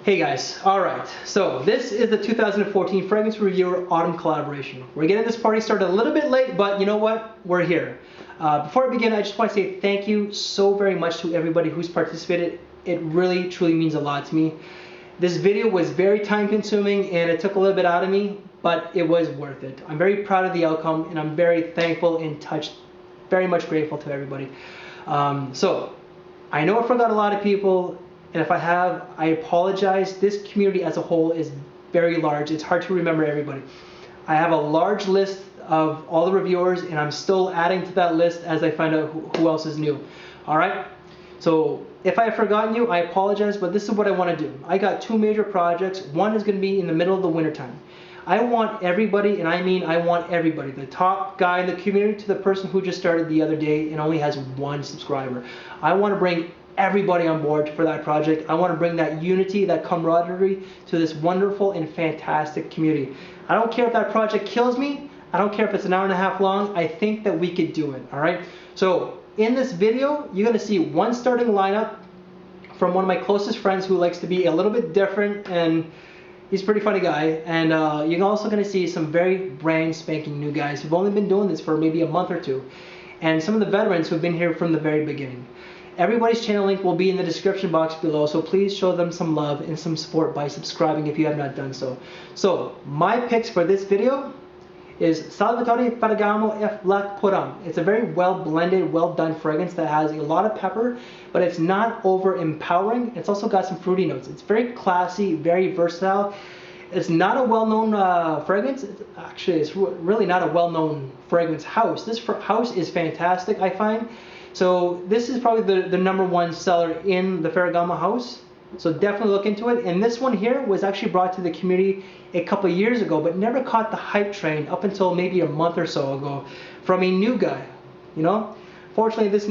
Hey guys, alright, so this is the 2014 Fragrance Reviewer Autumn Collaboration. We're getting this party started a little bit late, but you know what? We're here. Before I begin, I just want to say thank you so very much to everybody who's participated. It really, truly means a lot to me. This video was very time consuming and it took a little bit out of me, but it was worth it. I'm very proud of the outcome and I'm very thankful and touched, very much grateful to everybody. So, I know I forgot a lot of people. And if I have, I apologize. This community as a whole is very large. It's hard to remember everybody. I have a large list of all the reviewers, and I'm still adding to that list as I find out who else is new. Alright? So, if I have forgotten you, I apologize, but this is what I want to do. I got two major projects. One is going to be in the middle of the winter time. I want everybody, and I mean I want everybody, the top guy in the community to the person who just started the other day and only has one subscriber. I want to bring everybody on board for that project. I want to bring that unity, that camaraderie to this wonderful and fantastic community. I don't care if that project kills me. I don't care if it's an hour and a half long. I think that we could do it. Alright? So in this video, you're going to see one starting lineup from one of my closest friends who likes to be a little bit different, and he's a pretty funny guy. And you're also going to see some very brand spanking new guys who've only been doing this for maybe a month or two. And some of the veterans who've been here from the very beginning. Everybody's channel link will be in the description box below, so please show them some love and some support by subscribing if you have not done so. So, my picks for this video is Salvatore Ferragamo F. Black Puram. It's a very well blended, well done fragrance that has a lot of pepper, but it's not over empowering. It's also got some fruity notes. It's very classy, very versatile. It's not a well-known fragrance. It's really not a well-known fragrance house. This house is fantastic, I find. So this is probably the number one seller in the Ferragamo house. So definitely look into it. And this one here was actually brought to the community a couple of years ago, but never caught the hype train up until maybe a month or so ago from a new guy. You know, fortunately this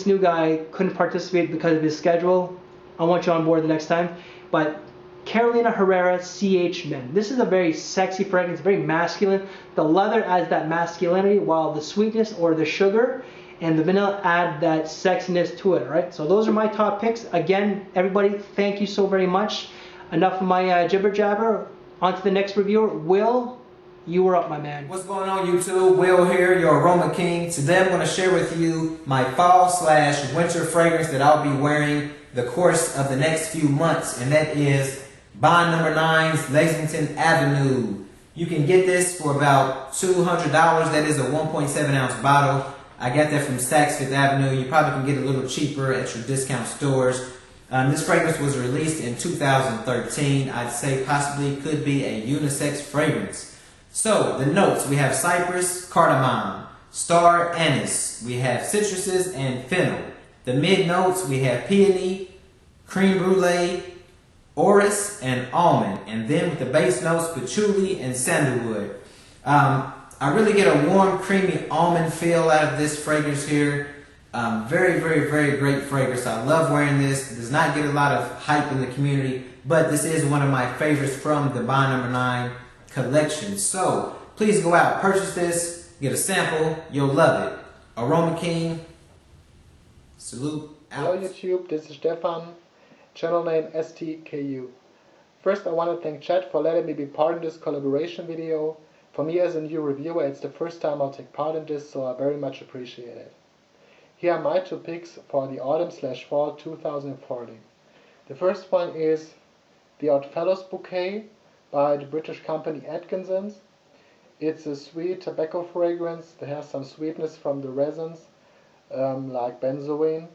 new guy couldn't participate because of his schedule. I want you on board the next time. But Carolina Herrera CH Men. This is a very sexy fragrance, very masculine. The leather adds that masculinity, while the sweetness or the sugar and the vanilla add that sexiness to it, right? So those are my top picks. Again, everybody, thank you so very much. Enough of my jibber jabber. On to the next reviewer. Will, you were up, my man. What's going on, YouTube? Will here, your Aroma King. Today I'm going to share with you my fall/winter fragrance that I'll be wearing the course of the next few months, and that is Bond No. 9's Lexington Avenue. You can get this for about $200. That is a 1.7 ounce bottle. I got that from Saks Fifth Avenue. You probably can get it a little cheaper at your discount stores. This fragrance was released in 2013. I'd say possibly could be a unisex fragrance. So, the notes. We have cypress, cardamom, star anise. We have citruses and fennel. The mid notes, we have peony, creme brulee, orris, and almond. And then with the base notes, patchouli and sandalwood. I really get a warm, creamy almond feel out of this fragrance here. Very, very, very great fragrance. I love wearing this. It does not get a lot of hype in the community, but this is one of my favorites from the Bond No. 9 collection. So, please go out, purchase this, get a sample. You'll love it. Aroma King, salute. Hello YouTube, this is Stefan, channel name STKU. First I want to thank Chad for letting me be part of this collaboration video. For me as a new reviewer, it's the first time I'll take part in this, so I very much appreciate it. Here are my two picks for the autumn/fall 2014. The first one is the Oddfellows Bouquet by the British company Atkinsons. It's a sweet tobacco fragrance that has some sweetness from the resins, like benzoin.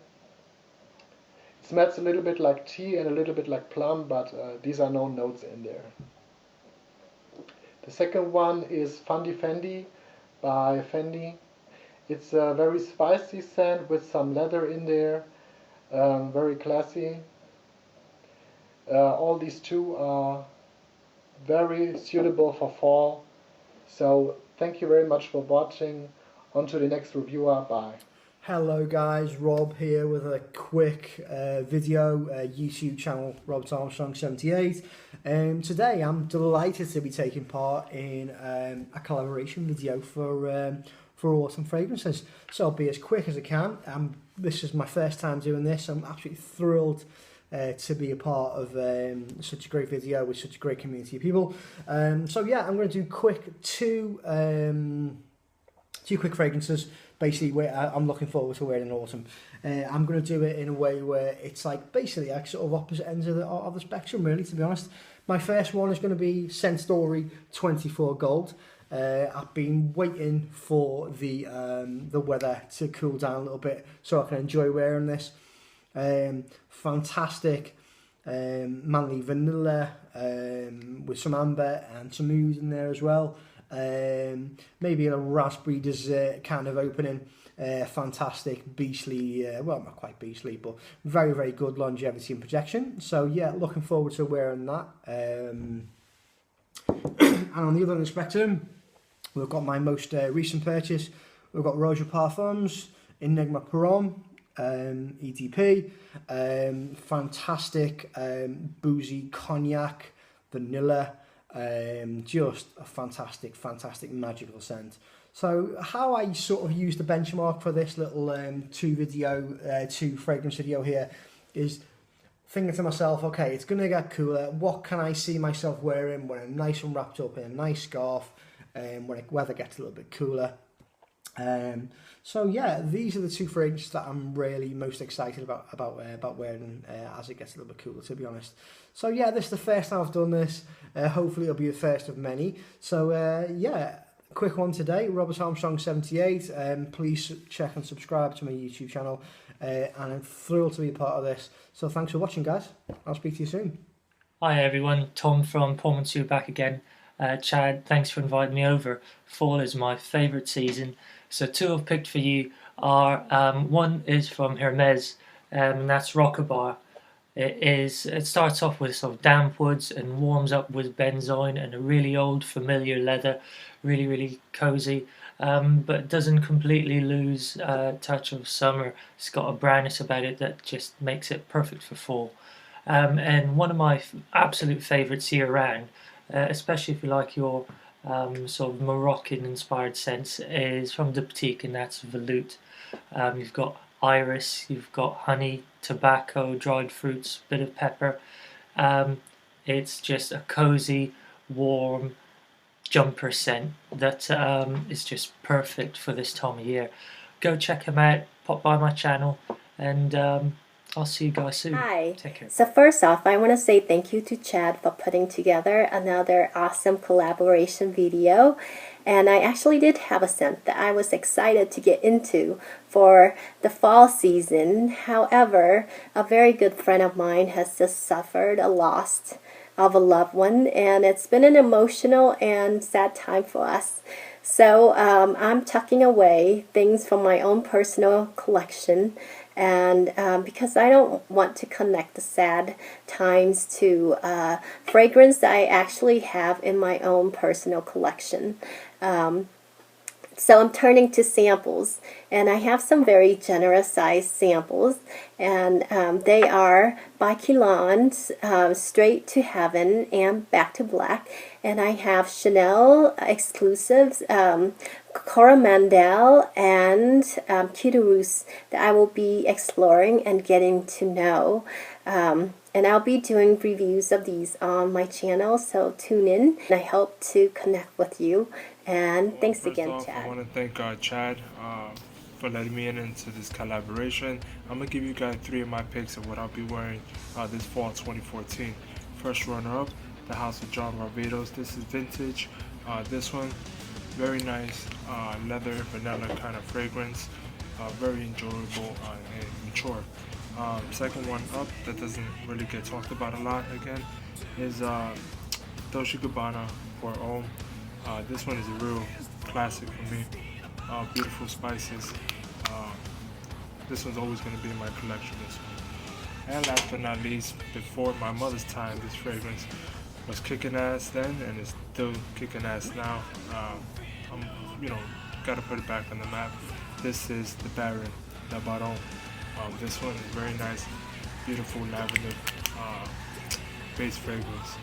It smells a little bit like tea and a little bit like plum, but these are no notes in there. The second one is Fundy Fendi by Fendi. It's a very spicy scent with some leather in there, very classy. All these two are very suitable for fall. So thank you very much for watching. On to the next reviewer. Bye. Hello guys, Rob here with a quick video, YouTube channel RobertArmstrong78. Today I'm delighted to be taking part in a collaboration video for autumn fragrances. So I'll be as quick as I can. This is my first time doing this. I'm absolutely thrilled to be a part of such a great video with such a great community of people. So yeah, I'm going to do two quick fragrances, basically where I'm looking forward to wearing in autumn. I'm going to do it in a way where it's like basically like sort of opposite ends of the spectrum, really, to be honest. My first one is going to be Scent Story 24 Gold. I've been waiting for the weather to cool down a little bit so I can enjoy wearing this. Fantastic manly vanilla with some amber and some oud in there as well. Maybe a raspberry dessert kind of opening. Fantastic beastly, well, not quite beastly, but very, very good longevity and protection. So yeah, looking forward to wearing that. And on the other end of the spectrum, we've got my most recent purchase. We've got Roger Parfums Enigma Prom EDP. Fantastic boozy cognac, vanilla. Just a fantastic magical scent. So how I sort of use the benchmark for this little two fragrance video here is thinking to myself, okay, it's going to get cooler. What can I see myself wearing when I'm nice and wrapped up in a nice scarf when the weather gets a little bit cooler? So yeah, these are the two fragrances that I'm really most excited about wearing as it gets a little bit cooler, to be honest. So yeah, this is the first time I've done this. Hopefully it'll be the first of many. So yeah, quick one today, RobertArmstrong78. Please check and subscribe to my YouTube channel, and I'm thrilled to be a part of this. So thanks for watching, guys. I'll speak to you soon. Hi everyone, Tom from Pour Monsieur back again. Chad, thanks for inviting me over. Fall is my favourite season. So two I've picked for you are, one is from Hermes, and that's Rockabye. It starts off with sort of damp woods and warms up with benzoin and a really old familiar leather, really cozy, but doesn't completely lose touch of summer. It's got a brownness about it that just makes it perfect for fall. And one of my absolute favourites year round, especially if you like your sort of Moroccan inspired scents, is from the boutique, and that's Veloute. You've got iris, you've got honey, tobacco, dried fruits, bit of pepper. It's just a cozy, warm jumper scent that is just perfect for this time of year. Go check him out, pop by my channel, and I'll see you guys soon. Hi. Take care. So first off, I want to say thank you to Chad for putting together another awesome collaboration video. And I actually did have a scent that I was excited to get into for the fall season. However, a very good friend of mine has just suffered a loss of a loved one, and it's been an emotional and sad time for us. So I'm tucking away things from my own personal collection, and because I don't want to connect the sad times to fragrance that I actually have in my own personal collection. So I'm turning to samples, and I have some very generous sized samples, and they are by Kilian, Straight to Heaven and Back to Black, and I have Chanel exclusives, Coromandel and Cuterus that I will be exploring and getting to know. And I'll be doing reviews of these on my channel, so tune in. And I hope to connect with you. And thanks again, Chad. I want to thank Chad for letting me into this collaboration. I'm going to give you guys 3 of my picks of what I'll be wearing this fall 2014. First runner-up, the House of John Barbados. This is vintage. This one, very nice leather, vanilla kind of fragrance. Very enjoyable and mature. Second one up that doesn't really get talked about a lot again is Dolce & Gabbana Pour Homme. This one is a real classic for me. Beautiful spices. This one's always going to be in my collection, this one. And last but not least, before my mother's time, this fragrance was kicking ass then and it's still kicking ass now. I'm, gotta put it back on the map. This is the Baron, the Baron. This one is very nice, beautiful lavender base fragrance.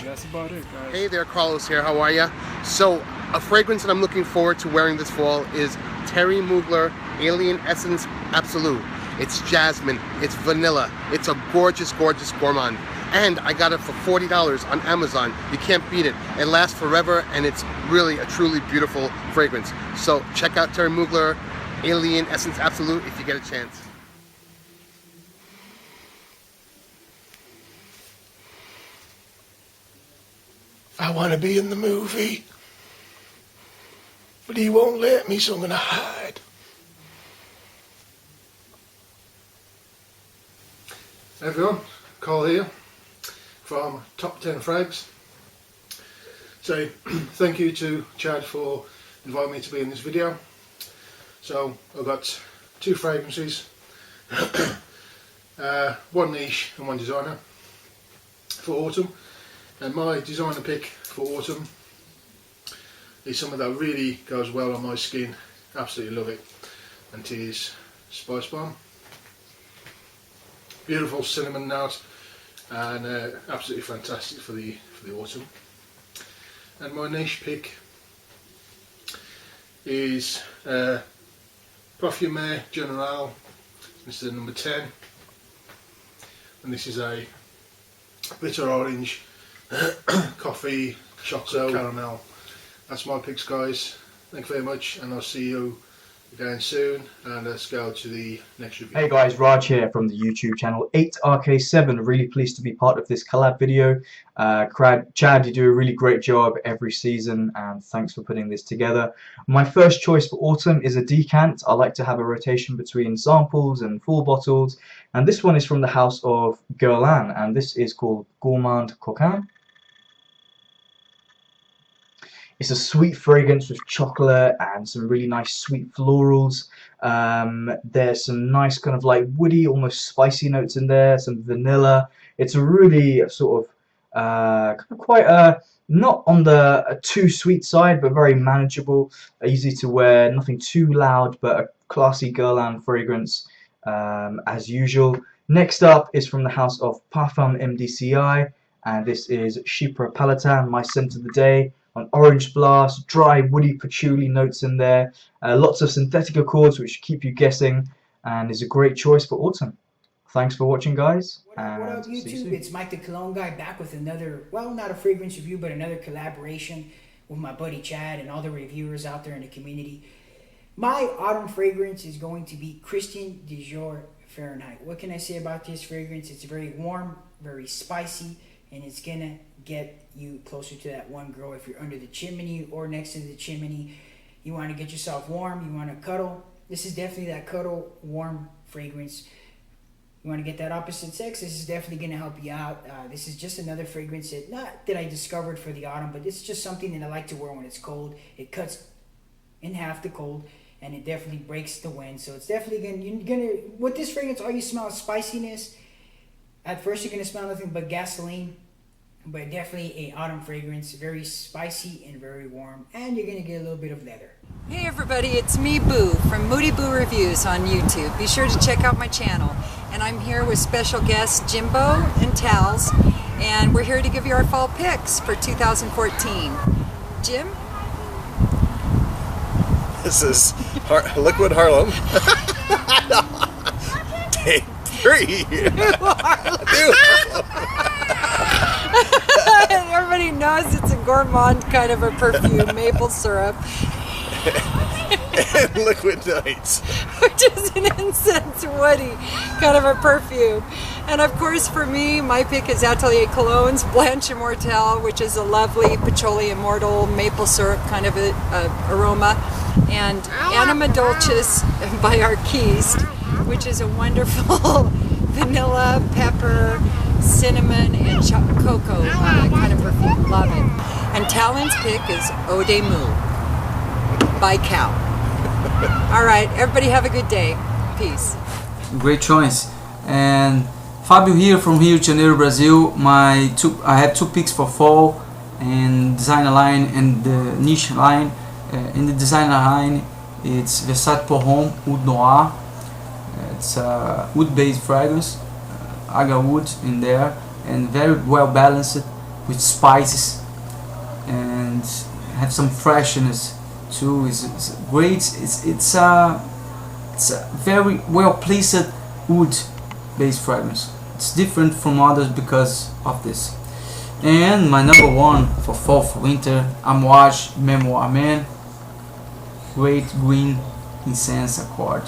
That's about it, guys. Hey there, Carlos here. How are ya? So, a fragrance that I'm looking forward to wearing this fall is Terry Mugler Alien Essence Absolute. it's jasmine, it's vanilla. It's a gorgeous, gorgeous gourmand. And I got it for $40 on Amazon. You can't beat it. It lasts forever, and it's really a truly beautiful fragrance. So check out Terry Mugler Alien Essence Absolute if you get a chance. I want to be in the movie, but he won't let me, so I'm going to hide. Hey everyone, Karl here from Top 10 Frags. So thank you to Chad for inviting me to be in this video. So I've got 2 fragrances, one niche and one designer for autumn. And my designer pick for autumn is something that really goes well on my skin. Absolutely love it. And it is Spice Bomb. Beautiful cinnamon note, and absolutely fantastic for the autumn. And my niche pick is Parfume General. This is number 10, and this is a bitter orange, coffee, chocolate, caramel. That's my picks, guys. Thank you very much, and I'll see you again soon, and let's go to the next review. Hey guys, Raj here from the YouTube channel 8RK7. Really pleased to be part of this collab video. Chad, you do a really great job every season, and thanks for putting this together. My first choice for autumn is a decant. I like to have a rotation between samples and full bottles, and this one is from the house of Guerlain, and this is called Gourmand Coquin. It's a sweet fragrance with chocolate and some really nice sweet florals. There's some nice kind of like woody, almost spicy notes in there, some vanilla. It's a really sort of kind of quite not on the too sweet side, but very manageable, easy to wear, nothing too loud, but a classy Guerlain fragrance as usual. Next up is from the house of Parfum MDCI, and this is Chypre Palatin, my scent of the day. An orange blast, dry woody patchouli notes in there, lots of synthetic accords which keep you guessing, and is a great choice for autumn. Thanks for watching, guys. What up YouTube? It's Mike the Cologne guy back with another, well, not a fragrance review, but another collaboration with my buddy Chad and all the reviewers out there in the community. My autumn fragrance is going to be Christian Dior Fahrenheit. What can I say about this fragrance? It's very warm, very spicy, and it's gonna get you closer to that one girl if you're under the chimney or next to the chimney. You want to get yourself warm, you want to cuddle. This is definitely that cuddle warm fragrance. You want to get that opposite sex, this is definitely going to help you out. This is just another fragrance that, not that I discovered for the autumn, but it's just something that I like to wear when it's cold. It cuts in half the cold, and it definitely breaks the wind. So it's definitely with this fragrance, all you smell is spiciness. At first you're going to smell nothing but gasoline, but definitely an autumn fragrance, very spicy and very warm, and you're going to get a little bit of leather. Hey everybody, it's me, Boo, from Moody Boo Reviews on YouTube. Be sure to check out my channel. And I'm here with special guests Jimbo and Tals, and we're here to give you our fall picks for 2014. Jim? This is Liquid Harlem. Day 3. Everybody knows it's a gourmand kind of a perfume, maple syrup. And Liquid Nights, which is an incense woody kind of a perfume. And of course for me, my pick is Atelier Cologne's Blanche Immortelle, which is a lovely patchouli immortal maple syrup kind of a aroma, and Anima Dolcis by Arquiste, which is a wonderful vanilla, pepper, cinnamon, and cocoa kind of perfume. Love it. And Talon's pick is Eau de Mou by Cal. All right, everybody have a good day. Peace. Great choice. And Fabio here from Rio de Janeiro, Brazil. I have 2 picks for fall, and designer line and the niche line. In the designer line, it's Versace Pour Homme Oud Noir. It's a wood-based fragrance, agar wood in there, and very well balanced with spices, and have some freshness too. It's great. It's a very well placed wood-based fragrance. It's different from others because of this. And my number one for fall for winter, Amouage Memoir Man, Great Green Incense Accord.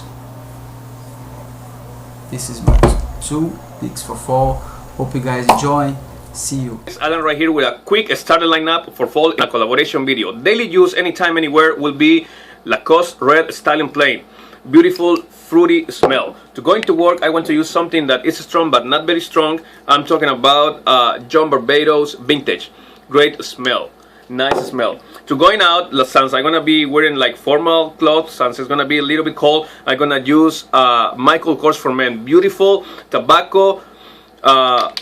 This is my 2 picks for fall. Hope you guys enjoy. See you. It's Allan right here with a quick starter lineup for fall in a collaboration video. Daily use anytime, anywhere will be Lacoste Red Styling Plain. Beautiful fruity smell. To going to work, I want to use something that is strong but not very strong. I'm talking about John Barbados Vintage. Great smell. Nice smell. To going out, since I'm gonna be wearing like formal clothes, since it's gonna be a little bit cold, I'm gonna use Michael Kors for Men. Beautiful tobacco,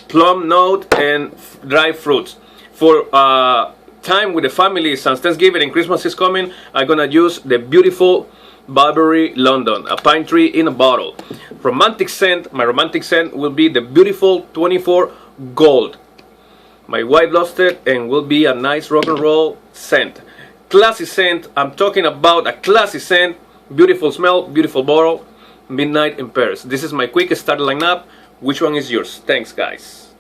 plum note, and dry fruits. For time with the family, since Thanksgiving and Christmas is coming, I'm gonna use the beautiful Burberry London, a pine tree in a bottle. Romantic scent, my romantic scent will be the beautiful 24 Gold. My wife lost it and will be a nice rock and roll scent. Classy scent, I'm talking about a classy scent, beautiful smell, beautiful bottle, Midnight in Paris. This is my quick start lineup. Which one is yours? Thanks, guys.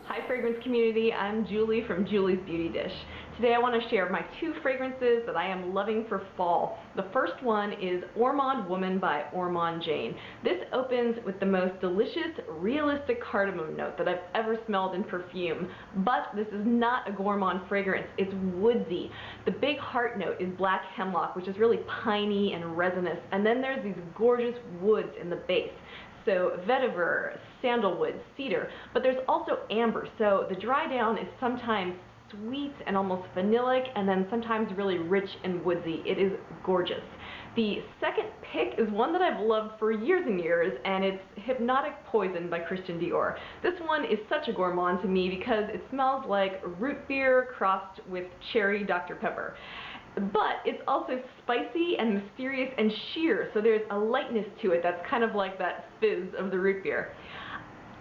Hi fragrance community, I'm Julie from Julie's Beauty Dish. Today I want to share my 2 fragrances that I am loving for fall. The first one is Ormond Woman by Ormond Jane. This opens with the most delicious, realistic cardamom note that I've ever smelled in perfume. But this is not a gourmand fragrance, it's woodsy. The big heart note is black hemlock, which is really piney and resinous. And then there's these gorgeous woods in the base. So vetiver, sandalwood, cedar, but there's also amber. So the dry down is sometimes sweet and almost vanillic, and then sometimes really rich and woodsy. It is gorgeous. The second pick is one that I've loved for years and years, and it's Hypnotic Poison by Christian Dior. This one is such a gourmand to me because it smells like root beer crossed with cherry Dr. Pepper. But it's also spicy and mysterious and sheer, so there's a lightness to it that's kind of like that fizz of the root beer.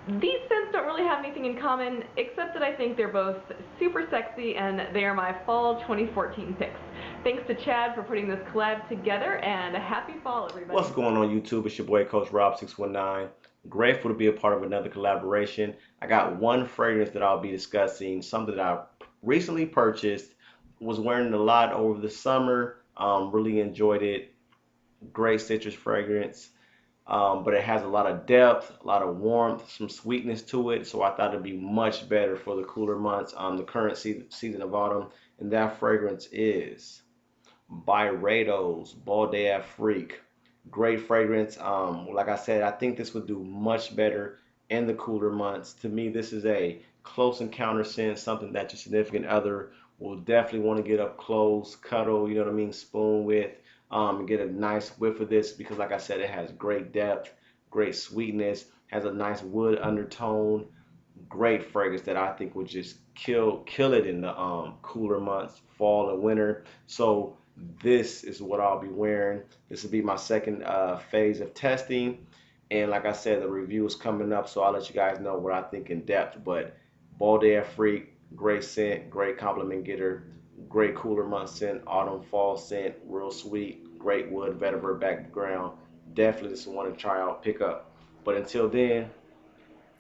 These scents don't really have anything in common, except that I think they're both super sexy, and they are my fall 2014 picks. Thanks to Chad for putting this collab together, and a happy fall, everybody. What's going on YouTube? It's your boy CoachRob619. Grateful to be a part of another collaboration. I got one fragrance that I'll be discussing, something that I recently purchased, was wearing a lot over the summer, really enjoyed it. Great citrus fragrance. But it has a lot of depth, a lot of warmth, some sweetness to it, so I thought it'd be much better for the cooler months, the current season of autumn, and that fragrance is Byredo's Bal d'Afrique. Great fragrance. Like I said, I think this would do much better in the cooler months. To me, this is a close encounter scent, something that your significant other will definitely want to get up close, cuddle, you know what I mean, spoon with. And get a nice whiff of this because, like I said, it has great depth, great sweetness, has a nice wood undertone, great fragrance that I think would just kill it in the cooler months, fall and winter. So this is what I'll be wearing. This will be my second phase of testing, and like I said, the review is coming up, so I'll let you guys know what I think in depth. But Bal d'Afrique, great scent, great compliment getter. Great cooler month scent, autumn, fall scent, real sweet, great wood, vetiver background. Definitely this is one to try out, pick up. But until then,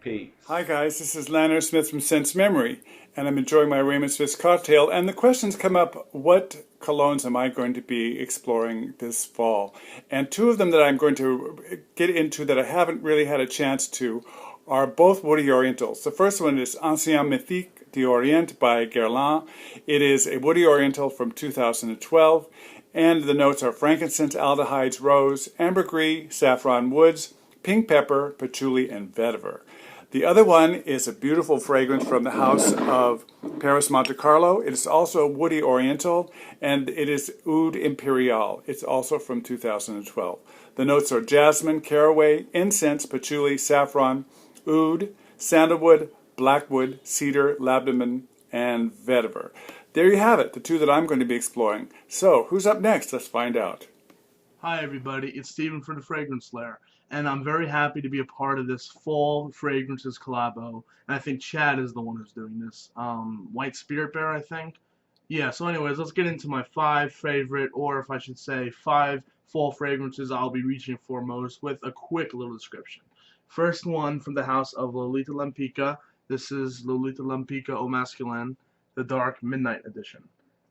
peace. Hi guys, this is Lionel Smith from Sense Memory, and I'm enjoying my Raymond Swiss cocktail. And the questions come up, what colognes am I going to be exploring this fall? And 2 of them that I'm going to get into that I haven't really had a chance to are both woody orientals. The first one is Ancien Mythique d'Orient by Guerlain. It is a woody oriental from 2012, and the notes are frankincense, aldehydes, rose, ambergris, saffron woods, pink pepper, patchouli, and vetiver. The other one is a beautiful fragrance from the house of Paris Monte Carlo. It is also woody oriental, and it is Oud Imperial. It's also from 2012. The notes are jasmine, caraway, incense, patchouli, saffron, oud, sandalwood, blackwood, cedar, labdamen, and vetiver. There you have it, the 2 that I'm going to be exploring. So, who's up next? Let's find out. Hi everybody, it's Steven from the Fragrance Lair, and I'm very happy to be a part of this fall fragrances collabo, and I think Chad is the one who's doing this. White Spirit Bear, I think. Yeah, so anyways, let's get into my 5 favorite, or if I should say 5 fall fragrances I'll be reaching for most, with a quick little description. First one from the house of Lolita Lempica. This is Lolita Lempica Au Masculin, the Dark Midnight Edition.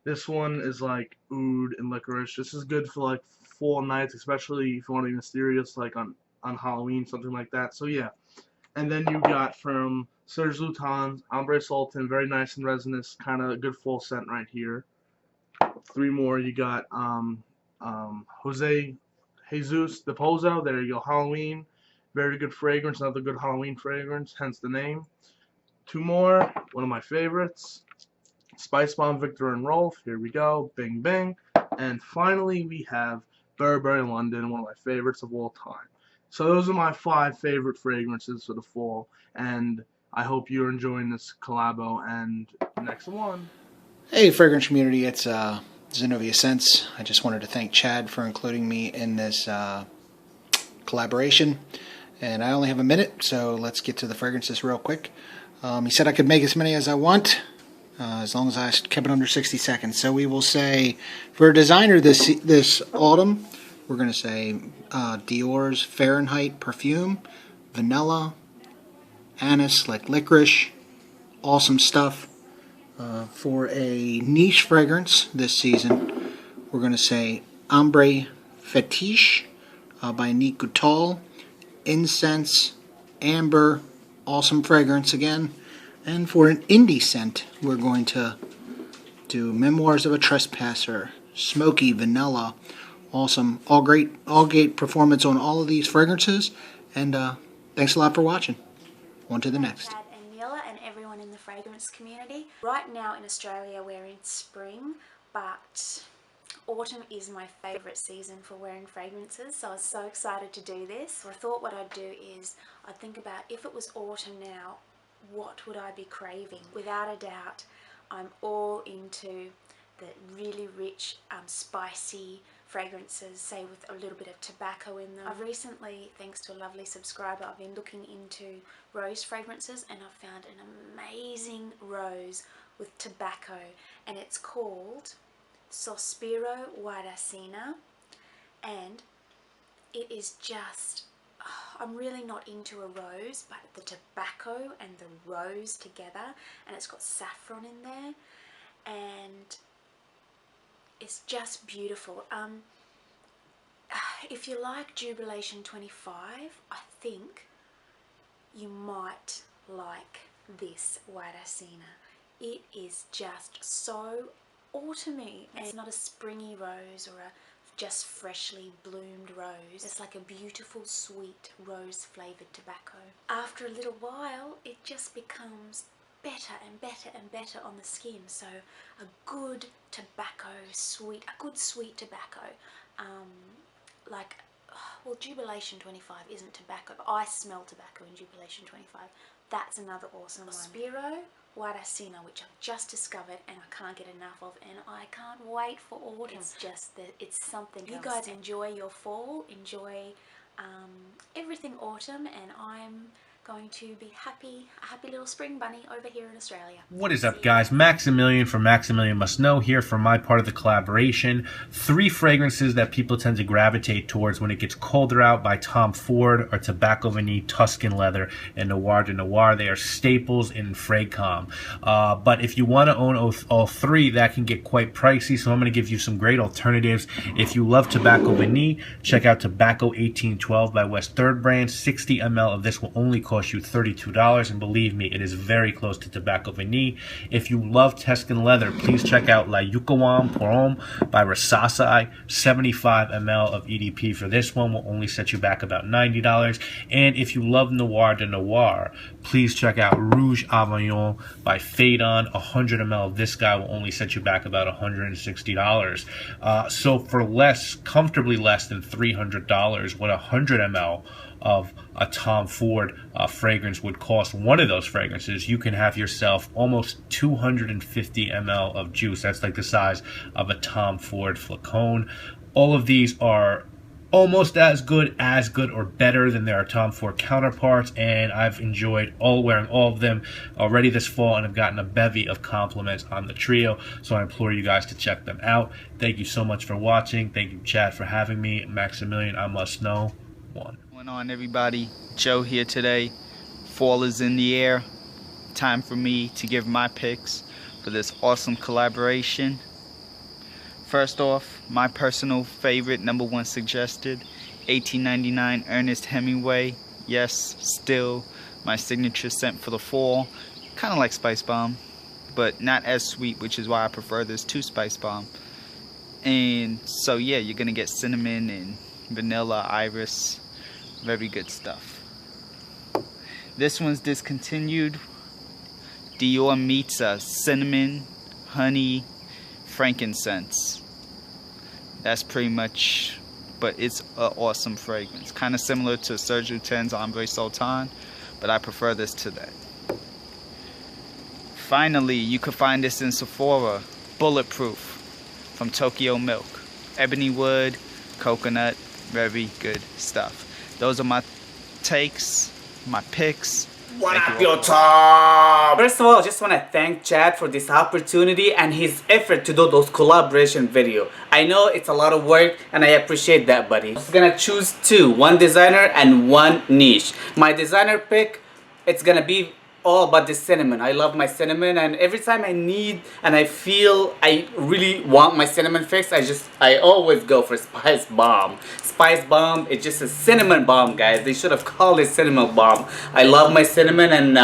This one is like oud and licorice. This is good for like fall nights, especially if you want to be mysterious, like on Halloween, something like that. So yeah. And then you got from Serge Lutens, Ambre Sultan, very nice and resinous, kind of a good fall scent right here. 3 more. You got Jesus de Pozo. There you go, Halloween. Very good fragrance, another good Halloween fragrance, hence the name. 2 more, one of my favorites. Spice Bomb Victor and Rolf. Here we go, bing bing. And finally we have Burberry London, one of my favorites of all time. So those are my 5 favorite fragrances for the fall, and I hope you're enjoying this collabo. And next one. Hey fragrance community, it's Xanovia Scents. I just wanted to thank Chad for including me in this collaboration. And I only have a minute, so let's get to the fragrances real quick. He said I could make as many as I want, as long as I kept it under 60 seconds. So we will say, for a designer this autumn, we're going to say Dior's Fahrenheit perfume, vanilla, anise like licorice, awesome stuff. For a niche fragrance this season, we're going to say Ambre Fetiche by Nick Goutal. Incense, amber, awesome fragrance again. And for an indie scent, we're going to do Memoirs of a Trespasser, smoky vanilla, awesome, all great performance on all of these fragrances. And thanks a lot for watching. On to the next. And everyone in the fragrance community. Right now in Australia we're in spring, but autumn is my favourite season for wearing fragrances, so I was so excited to do this. So I thought what I'd do is I'd think about, if it was autumn now, what would I be craving? Without a doubt, I'm all into the really rich, spicy fragrances, say with a little bit of tobacco in them. I've recently, thanks to a lovely subscriber, I've been looking into rose fragrances, and I've found an amazing rose with tobacco, and it's called Sospiro Guarasina, and it is just, I'm really not into a rose, but the tobacco and the rose together, and it's got saffron in there, and it's just beautiful. If you like Jubilation 25, I think you might like this Guarasina. It is just so autumny, and it's not a springy rose or a just freshly bloomed rose. It's like a beautiful sweet rose flavored tobacco. After a little while it just becomes better and better and better on the skin. So a good tobacco, a good sweet tobacco, well, Jubilation 25 isn't tobacco, but I smell tobacco in Jubilation 25. That's another awesome one. Sospiro Guarasina, which I've just discovered and I can't get enough of, and I can't wait for autumn. It's just that it's something. You guys enjoy your fall, enjoy everything autumn, and I'm going to be a happy little spring bunny over here in Australia. What is up, guys? Maximilian from Maximilian Must Know here for my part of the collaboration. 3 fragrances that people tend to gravitate towards when it gets colder out by Tom Ford are Tobacco Vanille, Tuscan Leather, and Noir de Noir. They are staples in FRAGCOM. But if you want to own all 3, that can get quite pricey, so I'm going to give you some great alternatives. If you love Tobacco Vanille, check out Tobacco 1812 by West 3rd Brand. 60 ml of this will only cost you $32, and believe me, it is very close to Tobacco Vanille. If you love Tuscan Leather, please check out La Yucawan Porom by Rasasai. 75 ml of EDP for this one will only set you back about $90. And if you love Noir de Noir, please check out Rouge Avignon by Phaedon. 100 ml of this guy will only set you back about $160. So for less, comfortably less than $300, what 100 ml of a Tom Ford fragrance would cost, one of those fragrances, you can have yourself almost 250 ml of juice. That's like the size of a Tom Ford flacon. All of these are almost as good or better than their Tom Ford counterparts, and I've enjoyed wearing all of them already this fall, and I've gotten a bevy of compliments on the trio, so I implore you guys to check them out. Thank you so much for watching. Thank you, Chad, for having me. Maximilian, I Must Know. 1. What's going on, everybody? Joe here today. Fall is in the air. Time for me to give my picks for this awesome collaboration. First off, my personal favorite, #1 suggested, 1899 Ernest Hemingway. Yes, still my signature scent for the fall. Kind of like Spice Bomb, but not as sweet, which is why I prefer this to Spice Bomb. And so yeah, you're gonna get cinnamon and vanilla, iris, very good stuff. This one's discontinued. Dior meets cinnamon, honey, frankincense. That's pretty much, but it's an awesome fragrance. Kind of similar to Sergio Ten's Ombre Sultan, but I prefer this to that. Finally, you can find this in Sephora, Bulletproof, from Tokyo Milk. Ebony wood, coconut, very good stuff. Those are my takes, my picks. What up, your top? First of all, I just want to thank Chad for this opportunity and his effort to do those collaboration video. I know it's a lot of work and I appreciate that, buddy. I'm just gonna choose two, one designer and one niche. My designer pick, it's gonna be all about the cinnamon. I love my cinnamon, and every time I need and I feel I really want my cinnamon fix, I always go for Spice Bomb. Spice Bomb, it's just a cinnamon bomb, guys. They should have called it cinnamon bomb. I love my cinnamon, and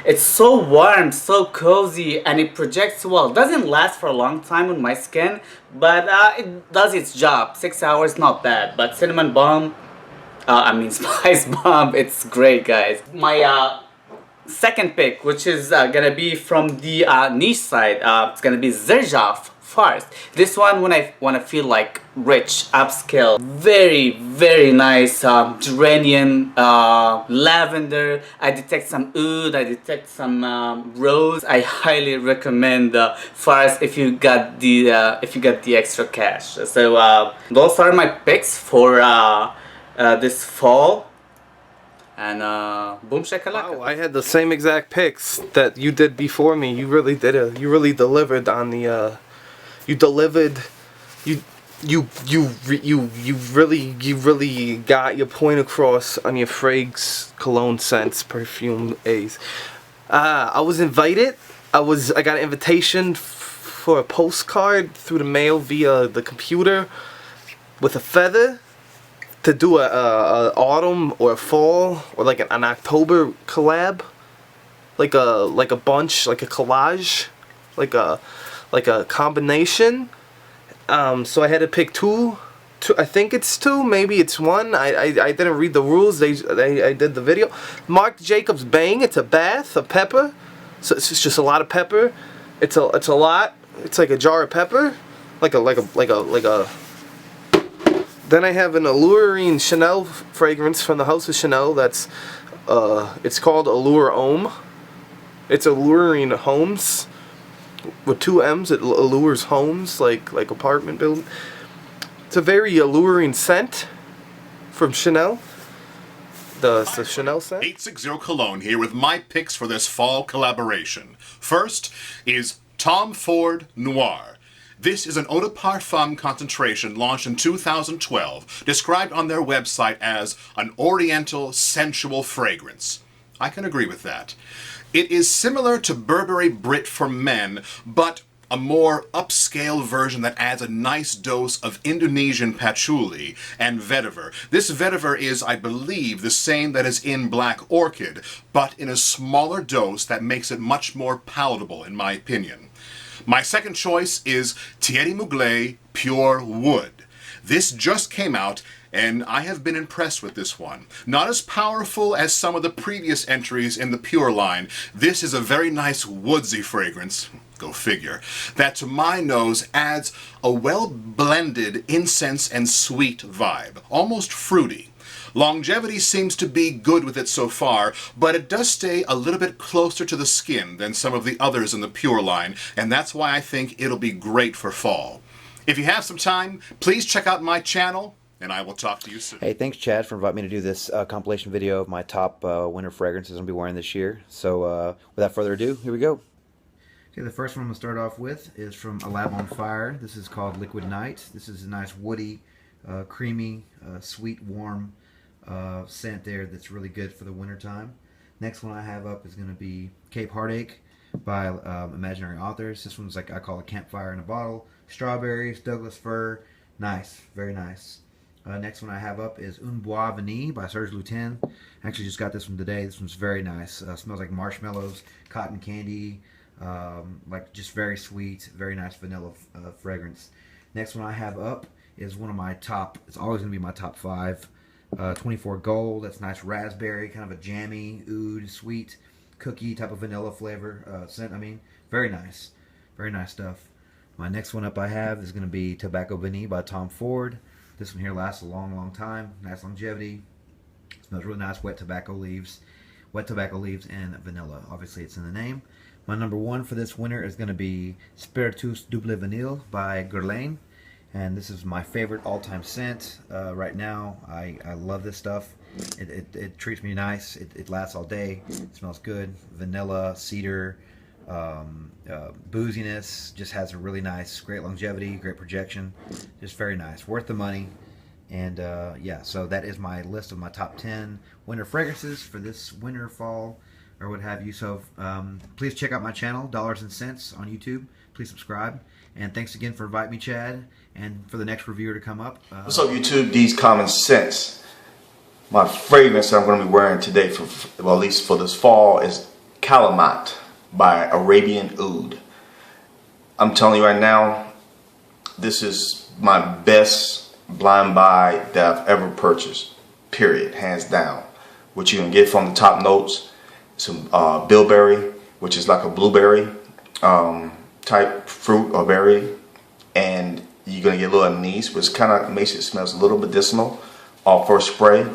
it's so warm, so cozy, and it projects well. It doesn't last for a long time on my skin, but it does its job. 6 hours, not bad. But cinnamon bomb, Spice Bomb, it's great, guys. My second pick, which is gonna be from the niche side, it's gonna be Xerjoff Farce. This one, when I want to feel like rich, upscale, very nice geranium, lavender. I detect some oud, I detect some rose. I highly recommend Farce if you got the extra cash. So those are my picks for this fall. And boom shakalaka. Wow, I had the same exact picks that you did before me. You really did you really delivered on the you really got your point across on your Frags cologne scents, perfume A's. I was invited. I got an invitation for a postcard through the mail via the computer with a feather, to do a autumn or a fall or like an October collab, like a bunch, like a collage, like a combination. So I had to pick two. I think it's two, maybe it's one. I didn't read the rules. I did the video. Marc Jacobs Bang. It's a bath of pepper. So it's just a lot of pepper. It's a lot. It's like a jar of pepper, like a. Then I have an alluring Chanel fragrance from the House of Chanel. That's it's called Allure Homme. It's alluring homes with 2 M's. It allures homes, like apartment building. It's a very alluring scent from Chanel. The Chanel scent. 860 Cologne here with my picks for this fall collaboration. First is Tom Ford Noir. This is an eau de parfum concentration launched in 2012, described on their website as an oriental sensual fragrance. I can agree with that. It is similar to Burberry Brit for men, but a more upscale version that adds a nice dose of Indonesian patchouli and vetiver. This vetiver is, I believe, the same that is in Black Orchid, but in a smaller dose that makes it much more palatable, in my opinion. My second choice is Thierry Mugler Pure Wood. This just came out, and I have been impressed with this one. Not as powerful as some of the previous entries in the Pure line, this is a very nice woodsy fragrance, go figure, that to my nose adds a well-blended incense and sweet vibe, almost fruity. Longevity seems to be good with it so far, but it does stay a little bit closer to the skin than some of the others in the Pure line, and that's why I think it'll be great for fall. If you have some time, please check out my channel, and I will talk to you soon. Hey, thanks Chad for inviting me to do this compilation video of my top winter fragrances I'll be wearing this year. So without further ado, here we go. Okay, the first one I'm going to start off with is from A Lab on Fire. This is called Liquid Night. This is a nice woody, creamy, sweet, warm scent there that's really good for the winter time. Next one I have up is going to be Cape Heartache by Imaginary Authors. This one's like I call it campfire in a bottle. Strawberries, Douglas fir, nice, very nice. Next one I have up is Un Bois Vanille by Serge Lutens. Actually just got this one today. This one's very nice. Smells like marshmallows, cotton candy, like just very sweet, very nice vanilla fragrance. Next one I have up is one of my top, it's always going to be my top 5. 24 Gold, that's nice raspberry, kind of a jammy, oud, sweet, cookie type of vanilla flavor, scent, I mean. Very nice stuff. My next one up I have is going to be Tobacco Vanille by Tom Ford. This one here lasts a long time, nice longevity, smells really nice, wet tobacco leaves and vanilla, obviously it's in the name. My number 1 for this winter is going to be Spiritus Double Vanille by Guerlain. And this is my favorite all-time scent right now. I love this stuff. It treats me nice. It lasts all day. It smells good. Vanilla, cedar, booziness. Just has a really nice, great longevity, great projection. Just very nice. Worth the money. And yeah, so that is my list of my top 10 winter fragrances for this winter, fall, or what have you. So please check out my channel, Dollars and Cents on YouTube. Please subscribe. And thanks again for inviting me, Chad, and for the next reviewer to come up. What's up, YouTube? DSQUARED. My fragrance that I'm going to be wearing today, well, at least for this fall, is Calamat by Arabian Oud. I'm telling you right now, this is my best blind buy that I've ever purchased, period, hands down. What you can get from the top notes, some bilberry, which is like a blueberry type fruit or berry, and you're gonna get a little anise, which kind of makes it smells a little medicinal off first spray.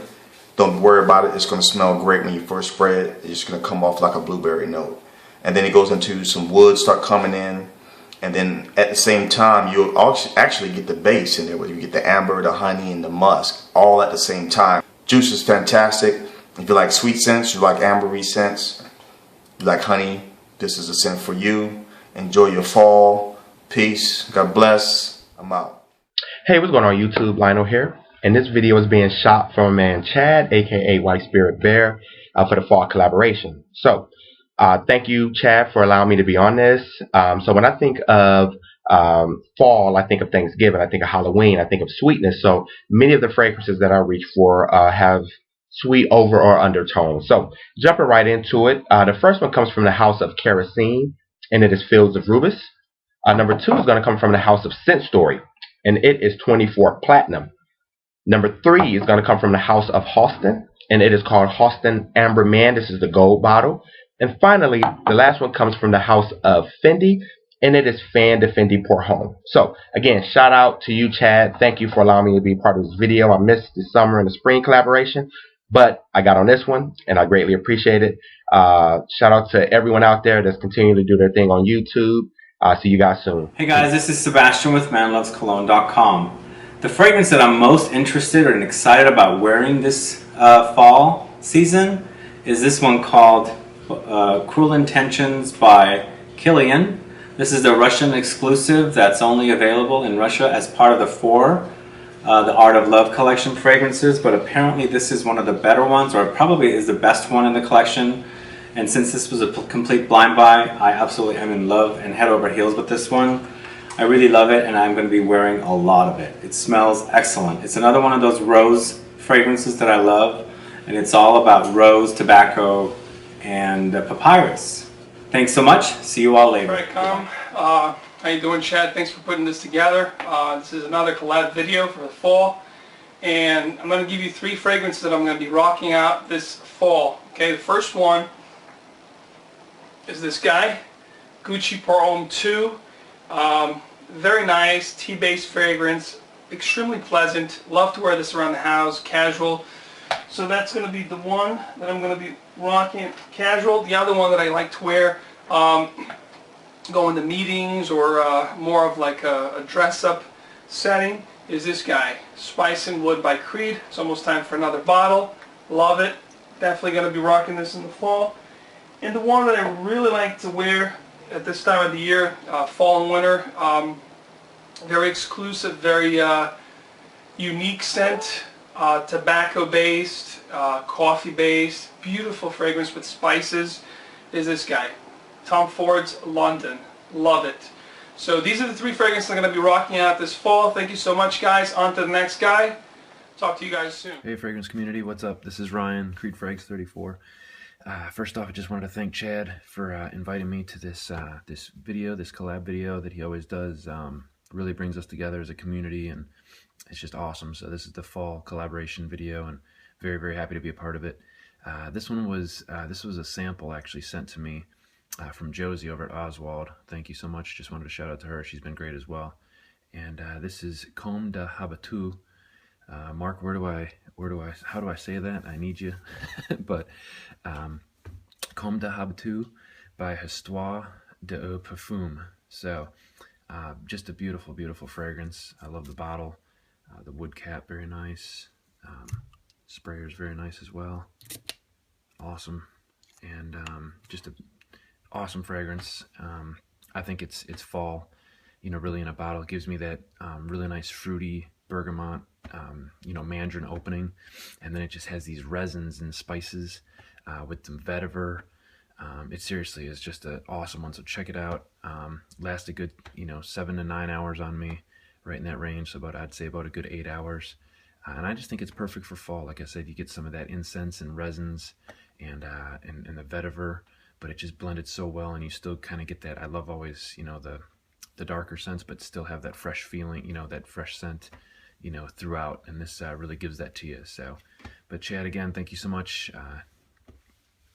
Don't worry about it, it's gonna smell great when you first spray it. It's gonna come off like a blueberry note, and then it goes into some woods start coming in, and then at the same time you'll actually get the base in there, where you get the amber, the honey, and the musk all at the same time. Juice is fantastic. If you like sweet scents, you like ambery scents, you like honey, this is a scent for you. Enjoy your fall. Peace. God bless. I'm out. Hey, what's going on YouTube? Lionel here. And this video is being shot from my man Chad, aka White Spirit Bear, for the fall collaboration. So, thank you, Chad, for allowing me to be on this. So when I think of fall, I think of Thanksgiving, I think of Halloween, I think of sweetness. So many of the fragrances that I reach for have sweet over or undertones. So jumping right into it, the first one comes from the house of Kerosene, and it is Fields of Rubus. Number 2 is going to come from the house of Scent Story, and it is 24 Platinum. Number 3 is going to come from the house of Halston, and it is called Halston Amber Man. This is the gold bottle. And finally, the last one comes from the house of Fendi, and it is Fan de Fendi Pour Homme. So again, shout out to you, Chad. Thank you for allowing me to be part of this video. I missed the summer and the spring collaboration, but I got on this one, and I greatly appreciate it. Shout out to everyone out there that's continuing to do their thing on YouTube. See you guys soon. Hey guys, this is Sebastian with ManlovesCologne.com. The fragrance that I'm most interested and excited about wearing this fall season is this one called Cruel Intentions by Kilian. This is the Russian exclusive that's only available in Russia as part of the 4 the Art of Love collection fragrances, but apparently this is one of the better ones, or probably is the best one in the collection. And since this was a complete blind buy, I absolutely am in love and head over heels with this one. I really love it, and I'm going to be wearing a lot of it. It smells excellent. It's another one of those rose fragrances that I love, and it's all about rose, tobacco, and papyrus. Thanks so much. See you all later. How you doing, Chad? Thanks for putting this together. This is another collab video for the fall, and I'm going to give you 3 fragrances that I'm going to be rocking out this fall. Okay, the first one is this guy, Gucci Pour Homme 2. Very nice tea-based fragrance, extremely pleasant. Love to wear this around the house, casual. So that's going to be the one that I'm going to be rocking, casual. The other one that I like to wear, go into meetings or more of like a dress-up setting, is this guy, Spice and Wood by Creed. It's almost time for another bottle. Love it. Definitely going to be rocking this in the fall. And the one that I really like to wear at this time of the year, fall and winter, very exclusive, very unique scent. tobacco-based, coffee-based, beautiful fragrance with spices is this guy, Tom Ford's London. Love it. So these are the 3 fragrances I'm going to be rocking out this fall. Thank you so much, guys. On to the next guy. Talk to you guys soon. Hey, fragrance community, what's up? This is Ryan, CreedFragz34. First off, I just wanted to thank Chad for inviting me to this this video, this collab video that he always does. Really brings us together as a community, and it's just awesome. So this is the fall collaboration video, and very, very happy to be a part of it. This was a sample actually sent to me from Josie over at Oswald. Thank you so much. Just wanted to shout out to her. She's been great as well. And this is Comme de Habatu. Mark, how do I say that? I need you. But Comme de Habatu by Histoire de Parfum. So just a beautiful, beautiful fragrance. I love the bottle. The wood cap, very nice. Sprayer's very nice as well. Awesome. And just a awesome fragrance. I think it's fall, you know, really in a bottle. It gives me that really nice fruity bergamot, you know, mandarin opening, and then it just has these resins and spices with some vetiver. It seriously is just an awesome one, so check it out. Lasts a good, you know, 7 to 9 hours on me, right in that range, so I'd say about a good 8 hours. And I just think it's perfect for fall. Like I said, you get some of that incense and resins and the vetiver, but it just blended so well, and you still kind of get that. I love always, you know, the darker scents, but still have that fresh feeling, you know, that fresh scent, you know, throughout, and this really gives that to you. So, but Chad, again, thank you so much.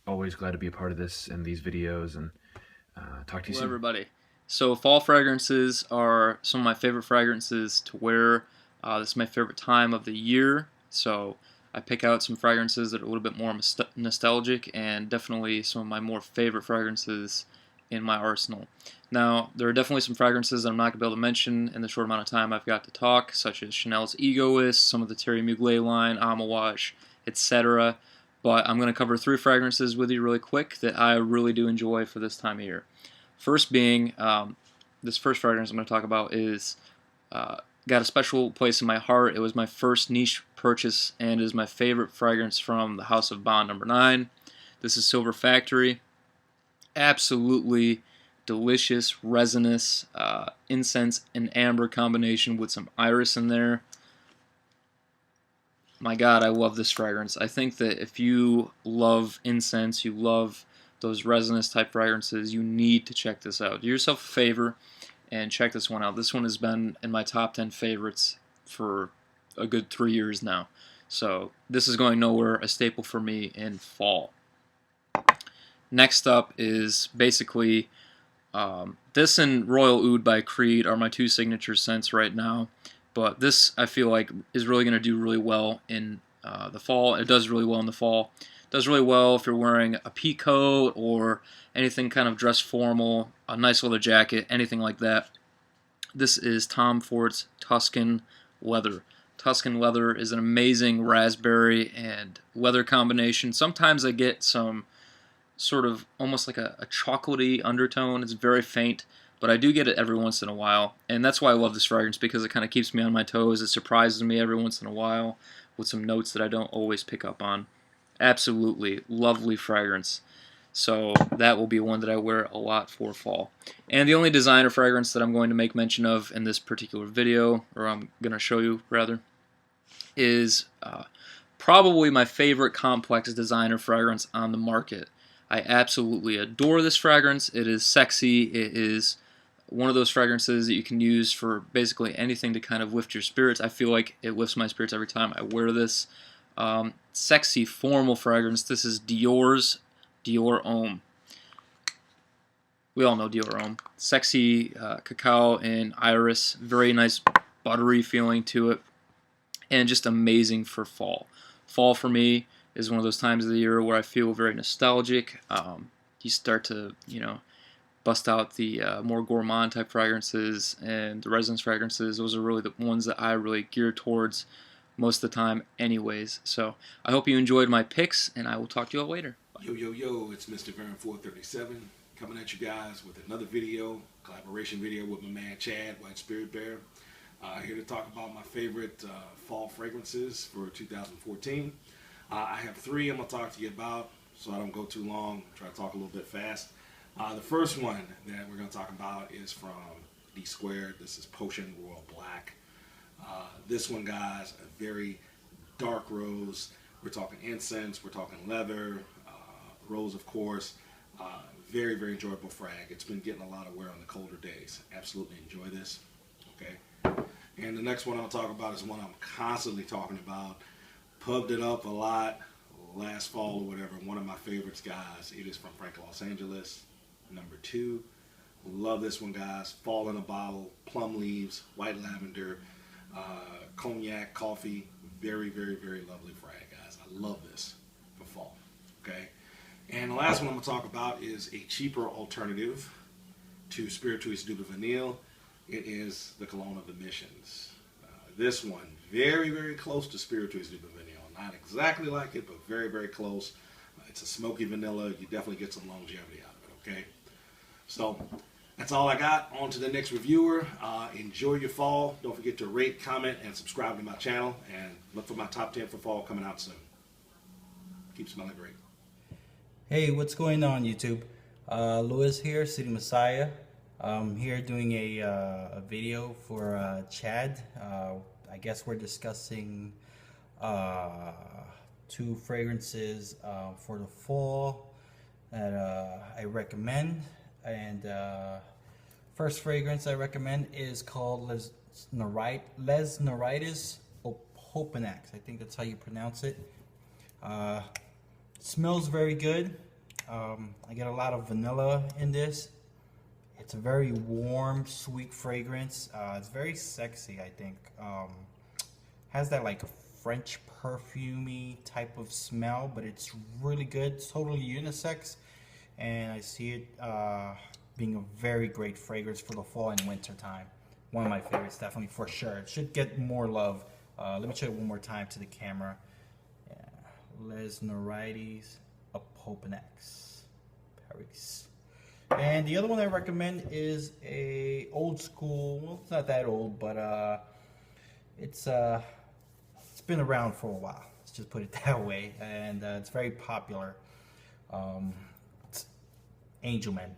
Always glad to be a part of this and these videos, and talk to you soon. Hello, everybody. So fall fragrances are some of my favorite fragrances to wear. This is my favorite time of the year, so I pick out some fragrances that are a little bit more nostalgic, and definitely some of my more favorite fragrances in my arsenal. Now, there are definitely some fragrances that I'm not going to be able to mention in the short amount of time I've got to talk, such as Chanel's Egoist, some of the Thierry Mugler line, Amouage, etc. But I'm going to cover 3 fragrances with you really quick that I really do enjoy for this time of year. First being, this first fragrance I'm going to talk about is got a special place in my heart. It was my first niche purchase, and is my favorite fragrance from the House of Bond No. 9. This is Silver Factory. Absolutely delicious, resinous, incense and amber combination with some iris in there. My God, I love this fragrance. I think that if you love incense, you love those resinous type fragrances, you need to check this out. Do yourself a favor and check this one out. This one has been in my top 10 favorites for a good 3 years now. So this is going nowhere, a staple for me in fall. Next up is basically this and Royal Oud by Creed are my 2 signature scents right now. But this, I feel like, is really going to do really well in the fall. It does really well in the fall. It does really well if you're wearing a pea coat or anything kind of dress formal, a nice leather jacket, anything like that. This is Tom Ford's Tuscan Leather. Tuscan Leather is an amazing raspberry and leather combination. Sometimes I get some sort of almost like a chocolatey undertone. It's very faint, but I do get it every once in a while, and that's why I love this fragrance, because it kind of keeps me on my toes. It surprises me every once in a while with some notes that I don't always pick up on. Absolutely lovely fragrance. So that will be one that I wear a lot for fall. And the only designer fragrance that I'm going to make mention of in this particular video, or I'm going to show you rather, is probably my favorite complex designer fragrance on the market. I absolutely adore this fragrance. It is sexy. It is one of those fragrances that you can use for basically anything to kind of lift your spirits. I feel like it lifts my spirits every time I wear this. Sexy, formal fragrance. This is Dior's Dior Homme. We all know Dior Homme. Sexy cacao and iris. Very nice buttery feeling to it. And just amazing for fall. Fall for me is one of those times of the year where I feel very nostalgic. You start to, you know, bust out the more gourmand type fragrances and the resinous fragrances. Those are really the ones that I really gear towards most of the time anyways. So I hope you enjoyed my picks, and I will talk to you all later. Bye. Yo, it's Mr. Vern437 coming at you guys with another video, collaboration video with my man Chad, White Spirit Bear. Here to talk about my favorite fall fragrances for 2014. I have 3 I'm going to talk to you about, so I don't go too long. Try to talk a little bit fast. The first one that we're going to talk about is from DSQUARED. This is Potion Royal Black. This one, guys, a very dark rose. We're talking incense, we're talking leather, rose, of course. Very, very enjoyable frag. It's been getting a lot of wear on the colder days. Absolutely enjoy this. Okay. And the next one I'll talk about is one I'm constantly talking about. Pubbed it up a lot last fall or whatever. One of my favorites, guys. It is from Frank Los Angeles, number 2. Love this one, guys. Fall in a bottle, plum leaves, white lavender, cognac, coffee. Very, very, very lovely frag, guys. I love this for fall. Okay. And the last one I'm going to talk about is a cheaper alternative to Spiritueuse Double Vanille. It is the Cologne of Emissions. This one, very, very close to Spiritueuse Double Vanille. Not exactly like it, but very, very close. It's a smoky vanilla. You definitely get some longevity out of it, okay? So that's all I got. On to the next reviewer. Enjoy your fall. Don't forget to rate, comment, and subscribe to my channel. And look for my top 10 for fall coming out soon. Keep smelling great. Hey, what's going on, YouTube? Louis here, City Messiah. I'm here doing a video for Chad. I guess we're discussing 2 fragrances for the fall that I recommend. And first fragrance I recommend is called Les Norites Opopenax. I think that's how you pronounce it. Smells very good. I get a lot of vanilla in this. It's a very warm, sweet fragrance. It's very sexy, I think. Has that like French perfumey type of smell, but it's really good. It's totally unisex, and I see it being a very great fragrance for the fall and winter time. One of my favorites, definitely, for sure. It should get more love. Let me show it one more time to the camera. Yeah. Les Norites Opopenax, Paris. And the other one I recommend is a old school. Well, it's not that old, but it's been around for a while. Let's just put it that way, and it's very popular. It's Angelman.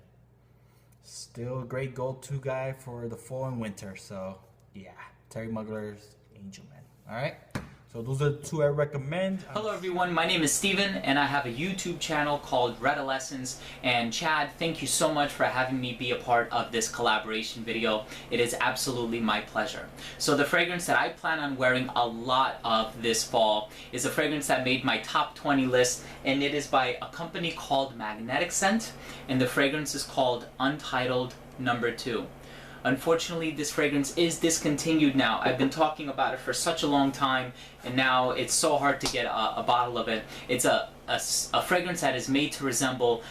Still a great go-to guy for the fall and winter. So yeah, Terry Mugler's Angelman. All right. So those are the 2 I recommend. Hello everyone, my name is Steven and I have a YouTube channel called Redolessence. And Chad, thank you so much for having me be a part of this collaboration video. It is absolutely my pleasure. So the fragrance that I plan on wearing a lot of this fall is a fragrance that made my top 20 list, and it is by a company called Magnetic Scent, and the fragrance is called Untitled No. 2. Unfortunately, this fragrance is discontinued now. I've been talking about it for such a long time, and now it's so hard to get a bottle of it. It's a fragrance that is made to resemble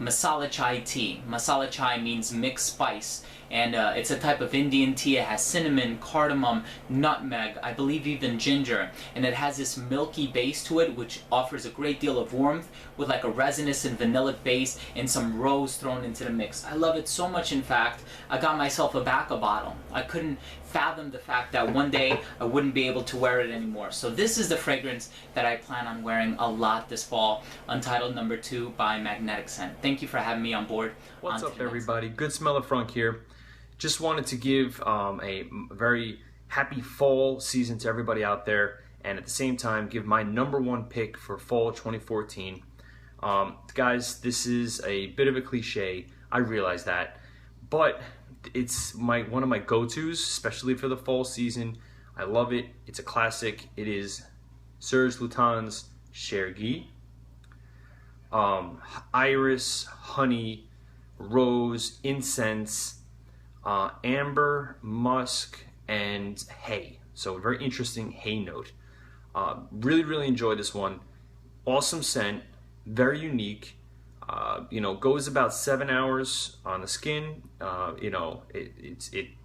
masala chai tea. Masala chai means mixed spice, and it's a type of Indian tea. It has cinnamon, cardamom, nutmeg, I believe even ginger, and it has this milky base to it which offers a great deal of warmth with like a resinous and vanillic base and some rose thrown into the mix. I love it so much. In fact, I got myself a Bacca bottle. I couldn't fathom the fact that one day I wouldn't be able to wear it anymore. So this is the fragrance that I plan on wearing a lot this fall, Untitled No. 2 by Magnetic Scent. Thank you for having me on board. What's up, everybody? Good Smeller Frunk here. Just wanted to give a very happy fall season to everybody out there, and at the same time give my #1 pick for fall 2014. Guys, this is a bit of a cliche, I realize that, but it's one of my go-tos, especially for the fall season. I love it. It's a classic. It is Serge Lutens Chergui. Iris, honey, rose, incense, amber, musk, and hay. So a very interesting hay note. Really, really enjoy this one. Awesome scent, very unique. Goes about 7 hours on the skin.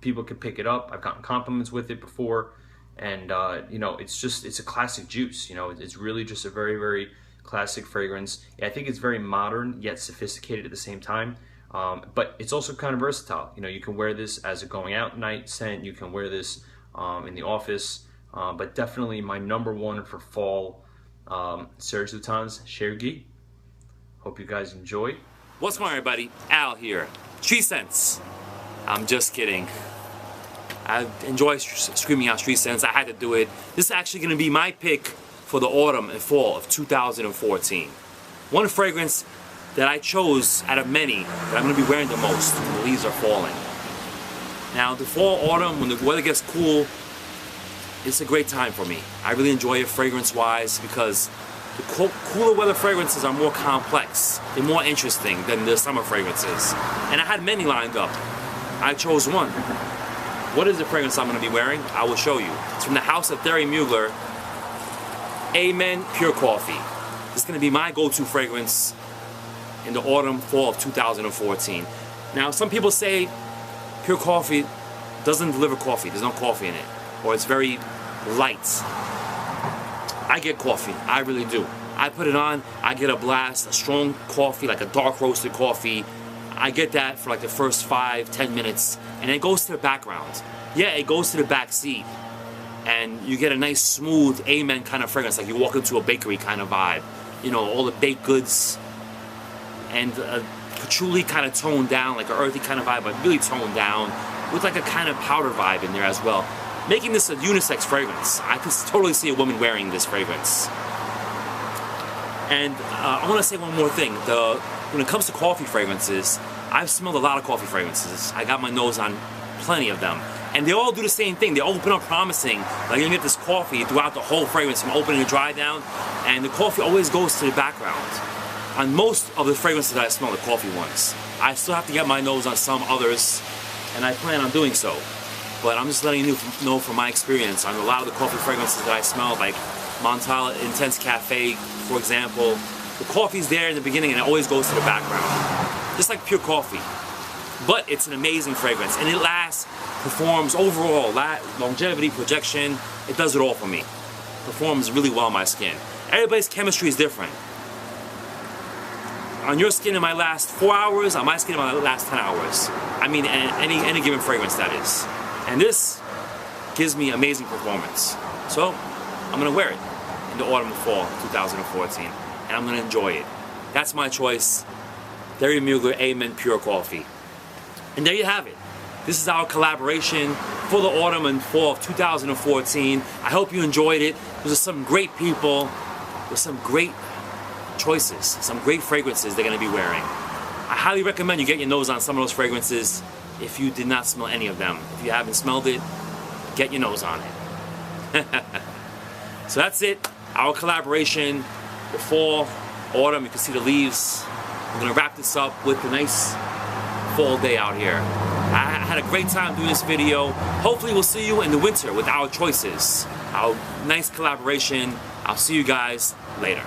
People can pick it up. I've gotten compliments with it before, and it's a classic juice. It's really just a very, very classic fragrance. I think it's very modern yet sophisticated at the same time. But it's also kind of versatile. You can wear this as a going out night scent. You can wear this in the office, but definitely my number one for fall, Serge Lutens Chergui. Hope you guys enjoy. What's going on, everybody? Al here. Street Scents. I'm just kidding. I enjoy screaming out street scents. I had to do it. This is actually going to be my pick for the autumn and fall of 2014. One fragrance that I chose out of many that I'm going to be wearing the most when the leaves are falling. Now, the fall, autumn, when the weather gets cool, it's a great time for me. I really enjoy it fragrance-wise because the cooler weather fragrances are more complex. They're more interesting than the summer fragrances. And I had many lined up. I chose one. What is the fragrance I'm going to be wearing? I will show you. It's from the house of Thierry Mugler, Amen Pure Coffee. This is going to be my go-to fragrance in the autumn, fall of 2014. Now, some people say Pure Coffee doesn't deliver coffee. There's no coffee in it. Or it's very light. I get coffee. I really do. I put it on, I get a blast, a strong coffee, like a dark roasted coffee. I get that for like the first 5-10 minutes, and it goes to the background. Yeah, it goes to the back seat, and you get a nice smooth Amen kind of fragrance, like you walk into a bakery kind of vibe. You know, all the baked goods, and patchouli kind of toned down, like an earthy kind of vibe, but really toned down, with like a kind of powder vibe in there as well. Making this a unisex fragrance. I could totally see a woman wearing this fragrance. And I want to say one more thing. When it comes to coffee fragrances, I've smelled a lot of coffee fragrances. I got my nose on plenty of them. And they all do the same thing. They open up promising, like you're gonna get this coffee throughout the whole fragrance from opening to dry down, and the coffee always goes to the background. On most of the fragrances that I smell, the coffee ones. I still have to get my nose on some others, and I plan on doing so. But I'm just letting you know from my experience on a lot of the coffee fragrances that I smell, like Montal Intense Cafe, for example. The coffee's there in the beginning and it always goes to the background. Just like pure coffee. But it's an amazing fragrance and it lasts, performs overall, longevity, projection, it does it all for me. Performs really well on my skin. Everybody's chemistry is different. On your skin it might last 4 hours, on my skin it might last 10 hours. I mean, any given fragrance that is. And this gives me amazing performance. So, I'm gonna wear it in the autumn and fall 2014. And I'm gonna enjoy it. That's my choice. Thierry Mugler Amen Pure Coffee. And there you have it. This is our collaboration for the autumn and fall of 2014. I hope you enjoyed it. There's some great people with some great choices, some great fragrances they're gonna be wearing. I highly recommend you get your nose on some of those fragrances if you did not smell any of them. If you haven't smelled it, get your nose on it. So that's it, our collaboration, the fall, autumn, you can see the leaves. I'm gonna wrap this up with a nice fall day out here. I had a great time doing this video. Hopefully we'll see you in the winter with our choices, our nice collaboration. I'll see you guys later.